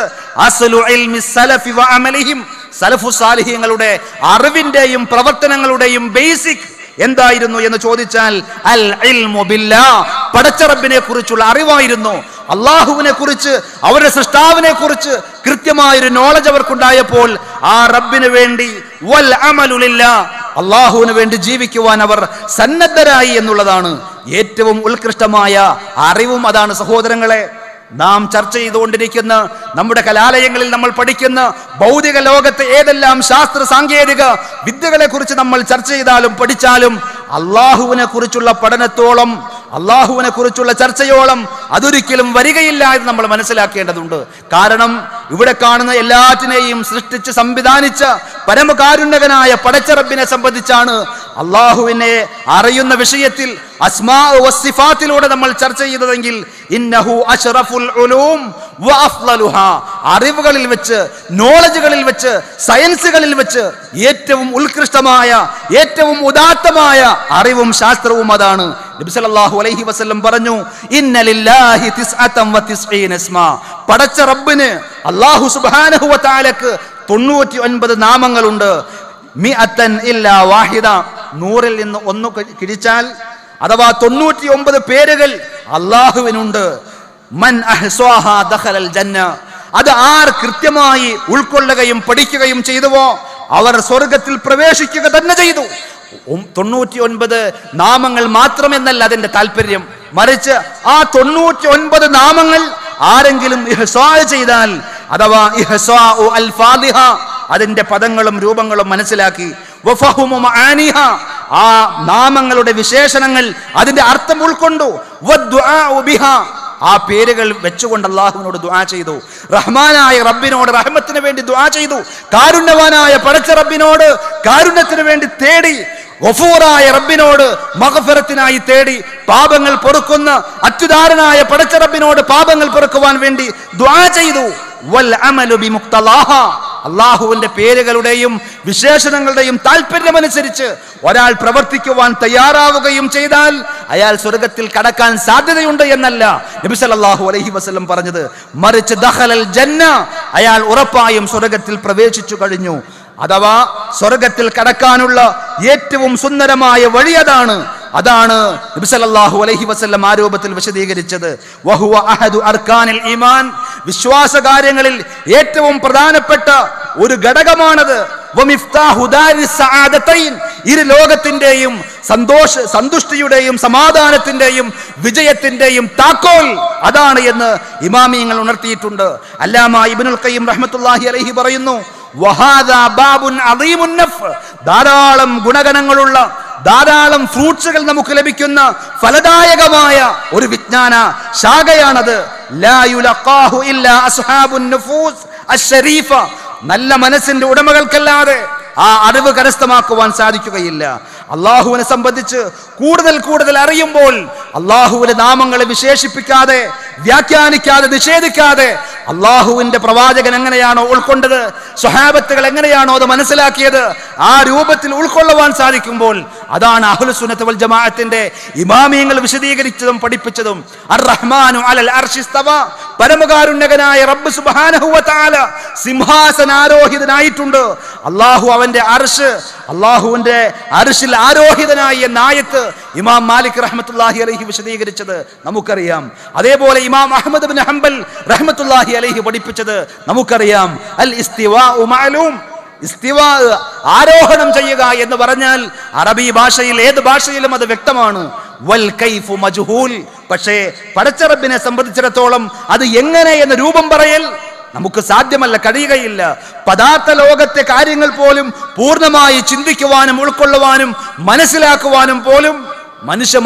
അസ്ലു ഇൽമി സലഫി വ അമലിഹിം, സലഫു സാലിഹീങ്ങളുടെ അറിവിന്റെയും പ്രവർത്തനങ്ങളുടെയും ബേസിക് എന്തായിരുന്നു എന്ന് ചോദിച്ചാൽ അൽ ഇൽമു ബില്ലാഹ്, പടച്ച റബ്ബിനെ കുറിച്ചുള്ള അറിവായിരുന്നു. അള്ളാഹുവിനെ കുറിച്ച്, അവരുടെ സൃഷ്ടാവിനെ കുറിച്ച് കൃത്യമായൊരു നോളജ് അവർക്കുണ്ടായപ്പോൾ ആ റബ്ബിന് വേണ്ടി വൽ അമലു ലില്ലാഹ്, അള്ളാഹുവിന് വേണ്ടി ജീവിക്കുവാൻ അവർ സന്നദ്ധരായി എന്നുള്ളതാണ് ഏറ്റവും ഉത്കൃഷ്ടമായ അറിവും. അതാണ് സഹോദരങ്ങളെ നാം ചർച്ച ചെയ്തുകൊണ്ടിരിക്കുന്ന, നമ്മുടെ കലാലയങ്ങളിൽ നമ്മൾ പഠിക്കുന്ന ഭൗതിക ലോകത്തെ ഏതെല്ലാം ശാസ്ത്ര സാങ്കേതിക വിദ്യകളെ കുറിച്ച് നമ്മൾ ചർച്ച ചെയ്താലും പഠിച്ചാലും അള്ളാഹുവിനെ കുറിച്ചുള്ള പഠനത്തോളം, അള്ളാഹുവിനെ കുറിച്ചുള്ള ചർച്ചയോളം അതൊരിക്കലും വരികയില്ല എന്ന് നമ്മൾ മനസ്സിലാക്കേണ്ടതുണ്ട്. കാരണം ഇവിടെ കാണുന്ന എല്ലാറ്റിനെയും സൃഷ്ടിച്ച് സംവിധാനിച്ച പരമകാരുണ്യകനായ പടച്ച റബ്ബിനെ സംബന്ധിച്ചാണ് അള്ളാഹുവിനെ അറിയുന്ന വിഷയത്തിൽ അസ്മാ വസിഫാത്തിലൂടെ നമ്മൾ ചർച്ച ചെയ്തതെങ്കിൽ ഇന്നഹു അശ്റഫുൽ ഉലൂം വഅഫ്ളലുഹാ, അറിവുകളിൽ വെച്ച്, നോളജുകളിൽ വെച്ച്, സയൻസുകളിൽ വെച്ച് ഏറ്റവും ഉത്കൃഷ്ടമായ, ഏറ്റവും ഉദാത്തമായ അറിവും ശാസ്ത്രവും അതാണ്. നബി സല്ലല്ലാഹു അലൈഹി വസല്ലം പറഞ്ഞു, ഇന്ന ലില്ലാഹി തിസ്അതൻ വതിസ്ഈന ഇസ്മാ, പടച്ച റബ്ബിന് അല്ലാഹു സുബ്ഹാനഹു വ തആലക്ക് 99 നാമങ്ങളുണ്ട്. മിഅത്തൻ ഇല്ലാ വാഹിദ, 100ൽ നിന്ന് 1 കിഴിച്ചാൽ അഥവാ 99 പേരുകൾ അല്ലാഹുവിനുണ്ട്. മൻ അഹ്സാഹാ ദഖലൽ ജന്ന, അത് ആർ കൃത്യമായി ഉൾക്കൊള്ളുകയും പഠിക്കുകയും ചെയ്തുവോ അവർ സ്വർഗത്തിൽ പ്രവേശിക്കുക തന്നെ ചെയ്തു. 99 നാമങ്ങൾ മാത്രമെന്നല്ല അതിന്റെ താല്പര്യം, മറിച്ച് ആ 99 നാമങ്ങൾ ആരെങ്കിലും ഇഹ്സാ ചെയ്താൽ, അഥവാ ഇഹ്സാഉ അൽ ഫാദിഹ, അതിന്റെ പദങ്ങളും രൂപങ്ങളും മനസ്സിലാക്കി, വഫഹുമു മആനിഹ, ആ നാമങ്ങളുടെ വിശേഷണങ്ങൾ അതിന്റെ അർത്ഥം ഉൾക്കൊണ്ടു, വദ്ദുആഉ ബിഹാ, ആ പേരുകൾ വെച്ചുകൊണ്ട് അല്ലാഹുവിനോട് ദുആ ചെയ്തു, റഹ്മാനായ റബ്ബിനോട് റഹ്മത്തിന് വേണ്ടി ദുആ ചെയ്തു, കാരുണ്യവാനായ പടച്ച റബ്ബിനോട് കാരുണ്യത്തിന് വേണ്ടി തേടി, ഗഫൂറായ റബ്ബിനോട് മഗ്ഫിറത്തിനായി തേടി, പാപങ്ങൾ പൊറുക്കുന്ന അത്യുദാരനായ പടച്ച റബ്ബിനോട് പാപങ്ങൾ പൊറുക്കുവാൻ വേണ്ടി ദുആ ചെയ്തു. വൽ അമലു ബിമുഖ്തലാഹ, അല്ലാഹുവിന്റെ പേരുകളുടെയും വിശേഷണങ്ങളുടെയും താല്പര്യമനുസരിച്ച് ഒരാൾ പ്രവർത്തിക്കുവാൻ തയ്യാറാവുകയും ചെയ്താൽ അയാൾ സ്വർഗത്തിൽ കടക്കാൻ സാധ്യതയുണ്ട് എന്നല്ല നബി സല്ലല്ലാഹു അലൈഹി വസല്ലം പറഞ്ഞത്, മറിച്ച് ദഖലൽ ജന്ന, അയാൾ ഉറപ്പായും സ്വർഗത്തിൽ പ്രവേശിച്ചു കഴിഞ്ഞു. അഥവാ സ്വർഗത്തിൽ കടക്കാനുള്ള ഏറ്റവും സുന്ദരമായ വഴി അതാണ് നബി സല്ലല്ലാഹു അലൈഹി വസല്ലം ആരൂപത്തിൽ വിശദീകരിച്ചത്. വഹുവ അഹദു അർക്കാനിൽ ഈമാൻ, വിശ്വാസ കാര്യങ്ങളിൽ ഏറ്റവും പ്രധാനപ്പെട്ട ഒരു ഘടകമാണത്. വമിഫ്താഹു ദാരിസ് സആദതൈൻ, ഇരു ലോകത്തിന്റെയും സന്തുഷ്ടിയുടെയും സമാധാനത്തിന്റെയും വിജയത്തിന്റെയും താക്കോൽ അതാണ് എന്ന് ഇമാമിയങ്ങൾ ഉണർത്തിയിട്ടുണ്ട്. അല്ലാമ ഇബ്നുൽ ഖയ്യിം റഹ്മത്തുള്ളാഹി അലൈഹി പറയുന്നു, വഹാദാ ബാബുൻ അദീമുൻ നഫ്, ധാരാളം ഗുണഗണങ്ങളുള്ള, ധാരാളം ഫ്രൂട്ട്സുകൾ നമുക്ക് ലഭിക്കുന്ന ഫലദായകമായ ഒരു വിജ്ഞാന ശാഖയാണത്. ലാ യുലഖാഹു ഇല്ലാ അസ്ഹാബുൻ നുഫൂസ് അശ്ശരീഫ, നല്ല മനസ്സിന്റെ ഉടമകൾക്കല്ലാതെ ആ അറിവ് കരസ്ഥമാക്കുവാൻ സാധിക്കുകയില്ല. അള്ളാഹുവിനെ സംബന്ധിച്ച് കൂടുതൽ അറിയുമ്പോൾ അള്ളാഹുവിന്റെ നാമങ്ങളെ വിശേഷിപ്പിക്കാതെ, വ്യാഖ്യാനിക്കാതെ, നിഷേധിക്കാതെ അള്ളാഹുവിന്റെ പ്രവാചകൻ എങ്ങനെയാണോ ഉൾക്കൊണ്ടത്, സ്വഹാബത്തുകൾ എങ്ങനെയാണോ അത് മനസ്സിലാക്കിയത്, ആ രൂപത്തിൽ ഉൾക്കൊള്ളുവാൻ സാധിക്കുമ്പോൾ അതാണ് അഹ്ലുസ് സുന്നത്ത് വൽ ജമാഅത്തിന്റെ ഇമാമിയങ്ങൾ വിശദീകരിച്ചതും പഠിപ്പിച്ചതും. അർ റഹ്മാനു അലൽ അർശി ഇസ്തവ, പരമകാരുണ്യകനായ റബ്ബ് സുബ്ഹാനഹു വ തആല സിംഹാസനാരോഹിതനായിട്ടുണ്ട്. അള്ളാഹു അവന്റെ അർശ്, അള്ളാഹുവിന്റെ അർശിൽ ആരോഹിതനായി എന്ന ആയത്ത് ഇമാം മാലിക് റഹ്മത്തുള്ളാഹി അലൈഹി വിശദീകരിച്ചത് നമുക്കറിയാം. അതേപോലെ ഇമാം അഹ്മദ് ഇബ്നു ഹംബൽ റഹ്മത്തുള്ളാഹി അലൈഹി പഠിപ്പിച്ചത് നമുക്കറിയാം. അൽ ഇസ്തിവാഉ മഅലൂം, ഇസ്തിവാ, ആരോഹണം ചെയ്യുക എന്ന് പറഞ്ഞാൽ അറബി ഭാഷയിൽ, ഏത് ഭാഷയിലും അത് വ്യക്തമാണ്. വൽ കൈഫു മജ്ഹൂൽ, പക്ഷേ പടച്ച റബ്ബിനെ സംബന്ധിച്ചിടത്തോളം അത് എങ്ങനെ എന്ന രൂപം പറയൽ നമുക്ക് സാധ്യമല്ല, കഴിയുകയില്ല. പദാർത്ഥ ലോകത്തെ കാര്യങ്ങൾ പോലും പൂർണ്ണമായി ചിന്തിക്കുവാനും ഉൾക്കൊള്ളുവാനും മനസ്സിലാക്കുവാനും പോലും മനുഷ്യ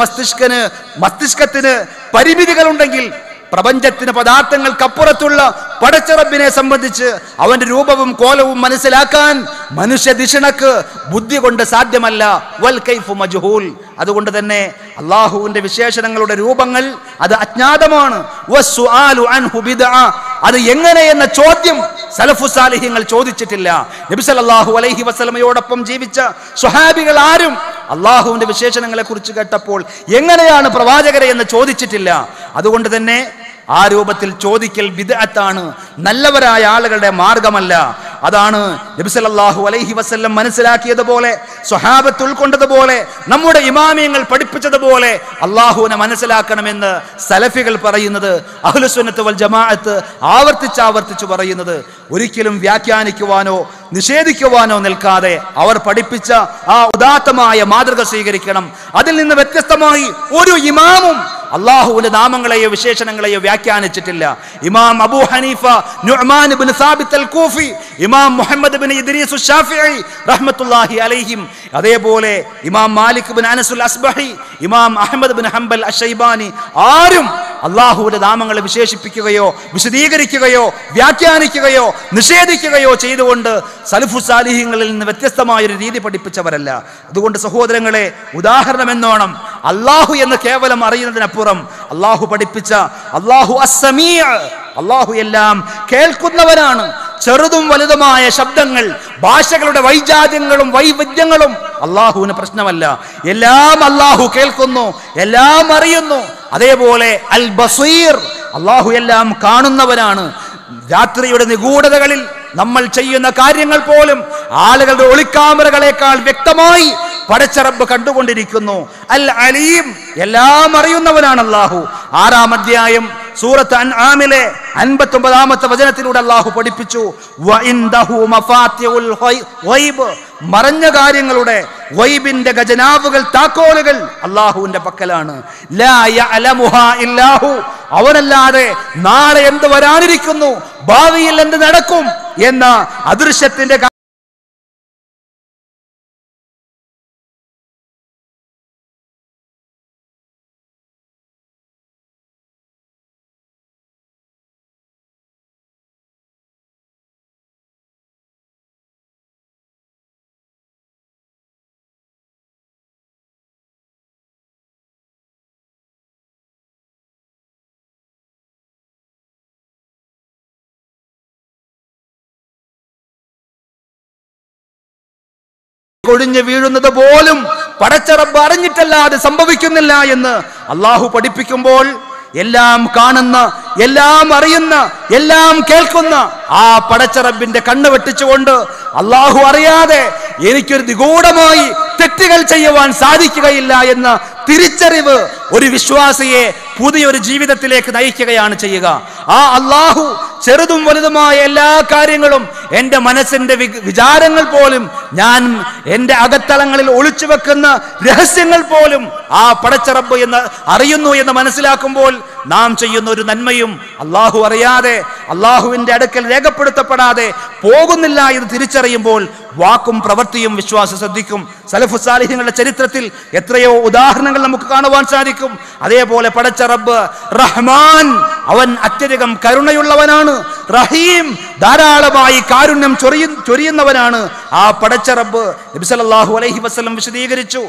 മസ്തിഷ്കത്തിന് പരിമിതികളുണ്ടെങ്കിൽ പ്രപഞ്ചത്തിന് പദാർത്ഥങ്ങൾക്കപ്പുറത്തുള്ള പടച്ച റബ്ബിനെ സംബന്ധിച്ച് അവന്റെ രൂപവും കോലവും മനസ്സിലാക്കാൻ മനുഷ്യ ദിഷണക്ക് ബുദ്ധി കൊണ്ട് സാധ്യമല്ല. വൽ കൈഫു മജ്ഹൂൽ, അതുകൊണ്ട് തന്നെ അള്ളാഹുവിന്റെ വിശേഷണങ്ങളുടെ രൂപങ്ങൾ അത് അജ്ഞാതമാണ്. വസ്സുആലു അൻഹു ബിദ്അ, അത് എങ്ങനെ എന്ന ചോദ്യം സലഫു സാലിഹ്യങ്ങൾ ചോദിച്ചിട്ടില്ല. നബി സല്ലല്ലാഹു അലൈഹി വസല്ലമയോടൊപ്പം ജീവിച്ച സ്വഹാബികൾ ആരും അള്ളാഹുവിന്റെ വിശേഷണങ്ങളെ കുറിച്ച് കേട്ടപ്പോൾ എങ്ങനെയാണ് പ്രവാചകരെ എന്ന് ചോദിച്ചിട്ടില്ല. അതുകൊണ്ട് തന്നെ ആ രൂപത്തിൽ ചോദിക്കൽ ബിദ്അത്താണ്, നല്ലവരായ ആളുകളുടെ മാർഗമല്ല. അതാണ് നബി സല്ലല്ലാഹു അലൈഹി വസല്ലം മനസ്സിലാക്കിയതുപോലെ, സ്വഹാബത്ത് ഉൾക്കൊണ്ടതുപോലെ, നമ്മുടെ ഇമാമിയങ്ങൾ പഠിപ്പിച്ചതുപോലെ അള്ളാഹുവിനെ മനസ്സിലാക്കണമെന്ന് സലഫികൾ പറയുന്നത്, അഹ്ലുസ് സുന്നത്ത് വൽ ജമാഅത്ത് ആവർത്തിച്ച് പറയുന്നത്. ഒരിക്കലും വ്യാഖ്യാനിക്കുവാനോ നിഷേധിക്കുവാനോ നിൽക്കാതെ അവർ പഠിപ്പിച്ച ആ ഉദാത്തമായ മാതൃക സ്വീകരിക്കണം. അതിൽ നിന്ന് വ്യത്യസ്തമായി ഒരു ഇമാമും അള്ളാഹുവിന്റെ നാമങ്ങളെയോ വിശേഷണങ്ങളെയോ വ്യാഖ്യാനിച്ചിട്ടില്ല. ഇമാം അബൂ ഹനീഫ നുഅ്മാൻ ഇബ്നു സാബിത്ത് അൽ കൂഫി ഇമാം മുഹമ്മദ് ബിൻ ഇദ്രീസ് ശാഫിഈ റഹ്മത്തുള്ളാഹി അലൈഹിം, അതേപോലെ ഇമാം മാലിക് ബിൻ അനസുൽ അസ്ബഹി, ഇമാം അഹ്മദ് ബിൻ ഹംബൽ അശ്ശൈബാനി, ആരും അള്ളാഹുവിന്റെ നാമങ്ങളെ വിശേഷിപ്പിക്കുകയോ വിശദീകരിക്കുകയോ വ്യാഖ്യാനിക്കുകയോ നിഷേധിക്കുകയോ ചെയ്തുകൊണ്ട് സലഫു സാലിഹീങ്ങളിൽ നിന്ന് വ്യത്യസ്തമായൊരു രീതി പഠിപ്പിച്ചവരല്ല. അതുകൊണ്ട് സഹോദരങ്ങളെ, ഉദാഹരണം എന്നോണം അള്ളാഹു എന്ന് കേവലം അറിയുന്നതിനപ്പുറം അള്ളാഹു പഠിപ്പിച്ച അള്ളാഹു അസ്സമീഅ്, അള്ളാഹു എല്ലാം കേൾക്കുന്നവനാണ്. ചെറുതും വലുതുമായ ശബ്ദങ്ങൾ, ഭാഷകളുടെ വൈജാത്യങ്ങളും വൈവിധ്യങ്ങളും അള്ളാഹുവിന് പ്രശ്നമല്ല. എല്ലാം അള്ളാഹു കേൾക്കുന്നു, എല്ലാം അറിയുന്നു. അതേപോലെ അൽ ബസീർ, അള്ളാഹു എല്ലാം കാണുന്നവനാണ്. രാത്രിയുടെ നിഗൂഢതകളിൽ നമ്മൾ ചെയ്യുന്ന കാര്യങ്ങൾ പോലും ആളുകളുടെ ഒളിക്യാമറകളെക്കാൾ വ്യക്തമായി പടച്ച റബ്ബ് കണ്ടുകൊണ്ടിരിക്കുന്നു. അൽ അലീം, എല്ലാം അറിയുന്നവനാണ് അള്ളാഹു. 6-ാം അധ്യായം സൂറത്ത് അൻആമിലെ 59-ാമത്തെ വചനത്തിലൂടെ അള്ളാഹു പഠിപ്പിച്ചു, വഇൻദഹു മഫാത്തിഉൽ ഗൈബ്, മറഞ്ഞ കാര്യങ്ങളുടെ ഗൈബിന്റെ ഖജനാവുകൾ, താക്കോലുകൾ അള്ളാഹുവിന്റെ പക്കലാണ്. ലാ യഅലമുഹാ ഇല്ലാഹു, അവനല്ലാതെ നാളെ എന്ത് വരാനിരിക്കുന്നു, ഭാവിയിൽ എന്ത് നടക്കും എന്ന അദൃശ്യത്തിന്റെ കൊഴിഞ്ഞു വീഴുന്നത് പോലും പടച്ച റബ്ബ് അറിഞ്ഞിട്ടല്ലാതെ സംഭവിക്കുന്നില്ല എന്ന് അള്ളാഹു പഠിപ്പിക്കുമ്പോൾ, എല്ലാം കാണുന്ന, എല്ലാം അറിയുന്ന, എല്ലാം കേൾക്കുന്ന ആ പടച്ച റബ്ബിന്റെ കണ്ണ് വെട്ടിച്ചുകൊണ്ട് അള്ളാഹു അറിയാതെ എനിക്കൊരു നിഗൂഢമായി തെറ്റുകൾ ചെയ്യുവാൻ സാധിക്കുകയില്ല എന്ന തിരിച്ചറിവ് ഒരു വിശ്വാസിയെ പുതിയൊരു ജീവിതത്തിലേക്ക് നയിക്കുകയാണ് ചെയ്യുക. ആ അള്ളാഹു ചെറുതും വലുതുമായ എല്ലാ കാര്യങ്ങളും, എൻ്റെ മനസ്സിന്റെ വിചാരങ്ങൾ പോലും, ഞാൻ എൻ്റെ അകത്തളങ്ങളിൽ ഒളിച്ചു വെക്കുന്ന രഹസ്യങ്ങൾ പോലും ആ പടച്ച റബ്ബ് എന്ന് അറിയുന്നു എന്ന് മനസ്സിലാക്കുമ്പോൾ നാം ചെയ്യുന്ന ഒരു നന്മയും അള്ളാഹു അറിയാതെ, അള്ളാഹുവിന്റെ അടുക്കൽ രേഖപ്പെടുത്തപ്പെടാതെ പോകുന്നില്ല എന്ന് തിരിച്ചറിയുമ്പോൾ വാക്കും പ്രവൃത്തിയും വിശ്വാസം ശ്രദ്ധിക്കും. സലഫു സാലിഹ്യങ്ങളുടെ ചരിത്രത്തിൽ എത്രയോ ഉദാഹരണങ്ങൾ നമുക്ക് കാണുവാൻ സാധിക്കും. അതേപോലെ പടച്ച റബ്ബ് റഹ്മാൻ, അവൻ അത്യധികം കരുണയുള്ളവനാണ്. റഹീം, ധാരാളമായി കാരുണ്യം ചൊരിയുന്നവനാണ് ആ പടച്ച റബ്ബ്. നബി സല്ലല്ലാഹു അലൈഹി വസല്ലം വിശദീകരിച്ചു,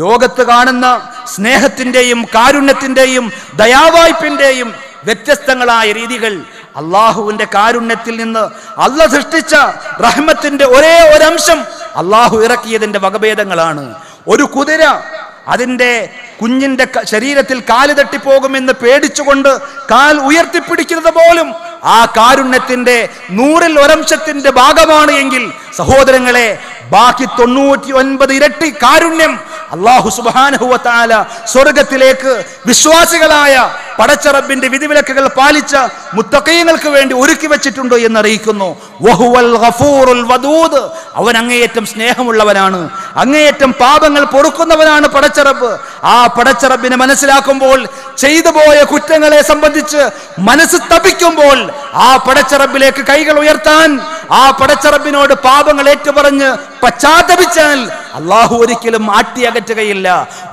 ലോകത്ത് കാണുന്ന സ്നേഹത്തിന്റെയും കാരുണ്യത്തിന്റെയും ദയാവായ്പിന്റെയും വ്യത്യസ്തങ്ങളായ രീതികൾ അള്ളാഹുവിന്റെ കാരുണ്യത്തിൽ നിന്ന് അള്ളാഹ് സൃഷ്ടിച്ച റഹ്മത്തിന്റെ ഒരേ ഒരംശം അള്ളാഹു ഇറക്കിയതിന്റെ വകഭേദങ്ങളാണ്. ഒരു കുതിര അതിന്റെ കുഞ്ഞിന്റെ ശരീരത്തിൽ കാല് തട്ടിപ്പോകുമെന്ന് പേടിച്ചുകൊണ്ട് കാൽ ഉയർത്തിപ്പിടിക്കുന്നത് പോലും ആ കാരുണ്യത്തിന്റെ 100-ൽ 1 ഭാഗമാണ് എങ്കിൽ, സഹോദരങ്ങളെ, ബാക്കി 99 ഇരട്ടി കാരുണ്യം അല്ലാഹു സുബ്ഹാനഹു വ തആല സ്വർഗ്ഗത്തിലേക്ക് വിശ്വാസികളായ പടച്ച റബ്ബിന്റെ വിധിവിലക്കുകൾ പാലിച്ച മുത്തഖീങ്ങൾക്ക് വേണ്ടി ഒരുക്കി വെച്ചിട്ടുണ്ട് എന്നറിയിക്കുന്നു. വഹുവൽ ഗഫൂറുൽ വദൂദ്, അവൻ അങ്ങേയറ്റം സ്നേഹമുള്ളവനാണ്, അങ്ങേയറ്റം പാപങ്ങൾ പൊറുക്കുന്നവനാണ് പടച്ച റബ്ബ്. ആ പടച്ച റബ്ബിനെ മനസ്സിലാക്കുമ്പോൾ, ചെയ്തു പോയ കുറ്റങ്ങളെ സംബന്ധിച്ച് മനസ്സ് തപിക്കുമ്പോൾ ആ പടച്ച റബ്ബിലേക്ക് കൈകൾ ഉയർത്താൻ, ആ പടച്ച റബ്ബിനോട് പാപങ്ങൾ ഏറ്റുപറഞ്ഞ് പശ്ചാത്തപിച്ചാൽ അള്ളാഹു ഒരിക്കലും ആട്ടിയകറ്റുകയില്ല.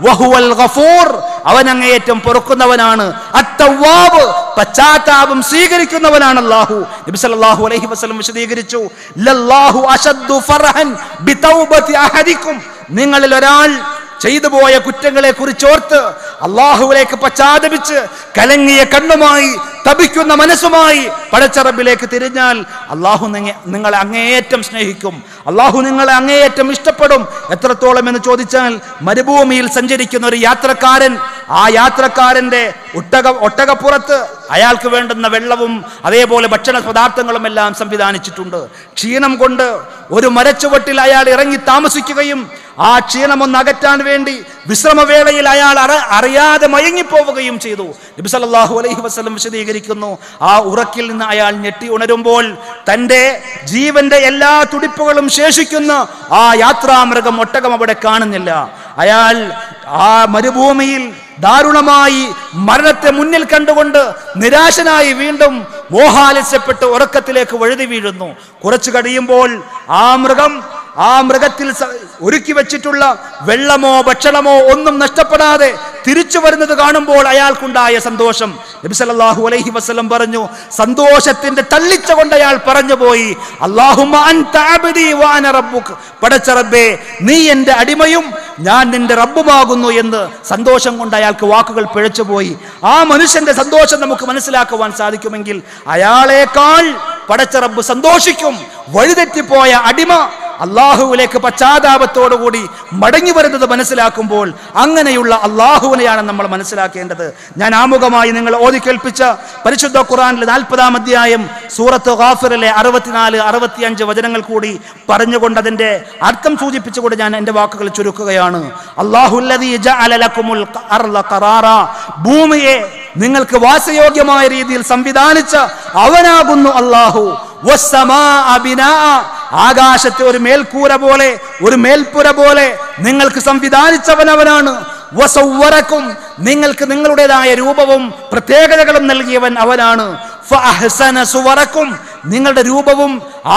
വഹുവൽ ഗഫൂർ, അവൻ അങ്ങേയറ്റം പൊറുക്കുന്നവനാണ്. അത്തവ്വാബ്, പശ്ചാത്താപം സ്വീകരിക്കുന്നവനാണ് അല്ലാഹു. നബി സല്ലല്ലാഹു അലൈഹി വസല്ലം വിശദീകരിച്ചു, ലല്ലാഹു അശദ്ദു ഫർഹൻ ബിതൗബതി അഹദിക്കും, നിങ്ങളിൽ ഒരാൾ ചെയ്തു പോയ കുറ്റങ്ങളെ കുറിച്ചോർത്ത് അള്ളാഹുവിലേക്ക് പശ്ചാത്തപിച്ച് കലങ്ങിയ കണ്ണുമായി തപിക്കുന്ന മനസ്സുമായി പടച്ച റബ്ബിലേക്ക് തിരിഞ്ഞാൽ അള്ളാഹു നിങ്ങളെ അങ്ങേയറ്റം സ്നേഹിക്കും, അള്ളാഹു നിങ്ങളെ അങ്ങേയറ്റം ഇഷ്ടപ്പെടും. എത്രത്തോളം എന്ന് ചോദിച്ചാൽ, മരുഭൂമിയിൽ സഞ്ചരിക്കുന്ന ഒരു യാത്രക്കാരൻ, ആ യാത്രക്കാരന്റെ ഒട്ടകപ്പുറത്ത് അയാൾക്ക് വേണ്ടുന്ന വെള്ളവും അതേപോലെ ഭക്ഷണ പദാർത്ഥങ്ങളും എല്ലാം സംവിധാനിച്ചിട്ടുണ്ട്. ക്ഷീണം കൊണ്ട് ഒരു മരച്ചുവട്ടിൽ അയാൾ ഇറങ്ങി താമസിക്കുകയും ആ ക്ഷീണമൊന്ന് അകറ്റാൻ വേണ്ടി വിശ്രമവേളയിൽ അയാൾ അറിയാതെ മയങ്ങിപ്പോവുകയും ചെയ്തു. നബി സല്ലല്ലാഹു അലൈഹി വസല്ലം വിശദീകരിക്കുന്നു, ആ ഉറക്കിൽ നിന്ന് അയാൾ ഞെട്ടി ഉണരുമ്പോൾ തൻ്റെ ജീവന്റെ എല്ലാ തുടിപ്പുകളും ശേഷിക്കുന്ന ആ യാത്രാമൃഗം ഒട്ടകം അവിടെ കാണുന്നില്ല. അയാൾ ആ മരുഭൂമിയിൽ ദാരുണമായി മരണത്തെ മുന്നിൽ കണ്ടുകൊണ്ട് നിരാശനായി വീണ്ടും മോഹാലസ്യപ്പെട്ട് ഉറക്കത്തിലേക്ക് വഴുതി വീഴുന്നു. കുറച്ചു കഴിയുമ്പോൾ ആ മൃഗത്തിൽ ഒരുക്കി വെച്ചിട്ടുള്ള വെള്ളമോ ഭക്ഷണമോ ഒന്നും നഷ്ടപ്പെടാതെ തിരിച്ചു വരുന്നത് കാണുമ്പോൾ അയാൾക്കുണ്ടായ സന്തോഷം. നബി സല്ലല്ലാഹു അലൈഹി വസല്ലം പറഞ്ഞു, സന്തോഷത്തിന്റെ തള്ളിച്ച കൊണ്ട് അയാൾ പറഞ്ഞു പോയി, അല്ലാഹുമ്മ അൻത അബ്ദി വഅന റബ്ബുക, പടച്ച റബ്ബേ നീ എൻ്റെ അടിമയും ഞാൻ നിന്റെ റബ്ബുമാകുന്നു എന്ന് സന്തോഷം കൊണ്ട് അയാൾക്ക് വാക്കുകൾ പിഴച്ചുപോയി. ആ മനുഷ്യന്റെ സന്തോഷം നമുക്ക് മനസ്സിലാക്കുവാൻ സാധിക്കുമെങ്കിൽ അയാളേക്കാൾ പടച്ച റബ്ബ് സന്തോഷിക്കും. വഴിതെറ്റിപ്പോയ അടിമ അള്ളാഹുവിലേക്ക് പശ്ചാത്താപത്തോടുകൂടി മടങ്ങി വരുന്നത് മനസ്സിലാക്കുമ്പോൾ അങ്ങനെയുള്ള അള്ളാഹുവിനെയാണ് നമ്മൾ മനസ്സിലാക്കേണ്ടത്. ഞാൻ ആമുഖമായി നിങ്ങൾ ഓതി കേൾപ്പിച്ച പരിശുദ്ധ ഖുർആനിലെ 40-ാം അധ്യായം സൂറത്ത് ഗാഫിറിലെ 64-65 വചനങ്ങൾ കൂടി പറഞ്ഞുകൊണ്ട് അതിന്റെ അർത്ഥം സൂചിപ്പിച്ചുകൊണ്ട് ഞാൻ എൻ്റെ വാക്കുകൾ ചുരുക്കുകയാണ്. അല്ലാഹുല്ലദീ ജഅല ലക്കുമുൽ അർള ഖറാറാ, ഭൂമിയെ നിങ്ങൾക്ക് വാസയോഗ്യമായ രീതിയിൽ സംവിധാനിച്ച അവനാകുന്നു അല്ലാഹു. വസ്സമാഅ ബിനാഅ, ആകാശത്തെ ഒരു മേൽക്കൂര പോലെ, ഒരു മേൽപ്പുര പോലെ നിങ്ങൾക്ക് സംവിധാനിച്ചവൻ അവനാണ്. വസവ്വറക്കും, നിങ്ങൾക്ക് നിങ്ങളുടേതായ രൂപവും പ്രത്യേകതകളും നൽകിയവൻ അവനാണ്. ഫഅഹ്സന സുവറക്കും, നിങ്ങളുടെ രൂപവും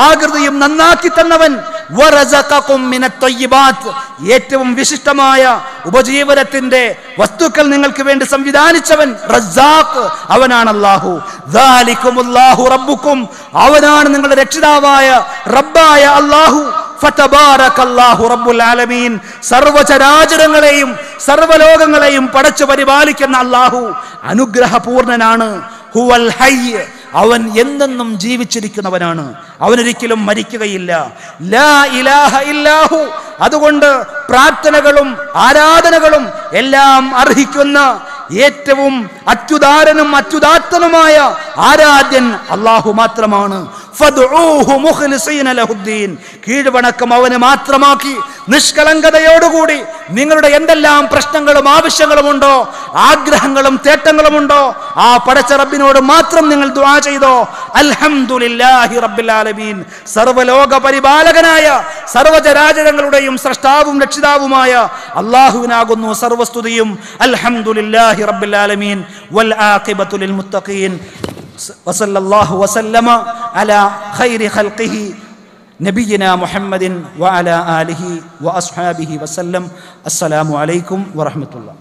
ആകൃതിയും നന്നാക്കി തന്നവൻ. വറസഖക്കും മിനത് ത്വയ്യിബാത്ത്, ഏറ്റവും വിശിഷ്ടമായ ഉപജീവനത്തിന്റെ വസ്തുക്കൾ നിങ്ങൾക്ക് വേണ്ടി സംവിധാനിച്ചവൻ റസ്സാഖ്, അവനാണ് അല്ലാഹു. ദാലികുമുല്ലാഹു റബ്ബുക്കും, അവനാണ് നിങ്ങളുടെ രക്ഷിതാവായ റബ്ബായ അല്ലാഹു. ഫതബാറകല്ലാഹു റബ്ബുൽ ആലമീൻ, സർവചരാചരങ്ങളെയും സർവലോകങ്ങളെയും പടച്ചു പരിപാലിക്കുന്ന അല്ലാഹു അനുഗ്രഹപൂർണനാണ്. ഹുവൽ ഹയ്യ്, അവൻ എന്നെന്നും ജീവിച്ചിരിക്കുന്നവനാണ്, അവനൊരിക്കലും മരിക്കുകയില്ല. ലാ ഇലാഹ ഇല്ലാഹു, അതുകൊണ്ട് പ്രാർത്ഥനകളും ആരാധനകളും എല്ലാം അർഹിക്കുന്ന ഏറ്റവും അത്യുദാരനും അത്യുദാത്തനുമായ ആരാധ്യൻ അല്ലാഹു മാത്രമാണ്. ഫദ്ഉഹു മുഖ്ലിസീന ലഹുദ്ദീൻ, കീഴ്വണക്കം അവന് മാത്രമാക്കി നിഷ്കളങ്കതയോടുകൂടി നിങ്ങളുടെ എന്തെല്ലാം പ്രശ്നങ്ങളും ആവശ്യങ്ങളും ഉണ്ടോ, ആഗ്രഹങ്ങളും തേട്ടങ്ങളുമുണ്ടോ, ആ പടച്ച റബ്ബിനോട് മാത്രം നിങ്ങൾ ദുആ ചെയ്തോ. അൽഹംദുലില്ലാഹി റബ്ബിൽ ആലമീൻ, സർവ്വലോക പരിപാലകനായ സർവ്വചരാചരങ്ങളുടെയും സ്രഷ്ടാവും രക്ഷിതാവുമായ അല്ലാഹുവിനാകുന്നു സർവസ്തുതിയും. അൽഹംദുലില്ലാഹി റബ്ബിൽ ആലമീൻ വൽ ആഖിബത്തു ലിൽ മുത്തഖീൻ. വസല്ലല്ലാഹു വസല്ലമ അലാ ഖൈരി ഖൽഖിഹി നബിയിനാ മുഹമ്മദിൻ വഅലാ ആലിഹി വഅസ്ഹാബിഹി വസല്ലം. അസ്സലാമു അലൈക്കും വറഹ്മത്തുള്ളാഹി.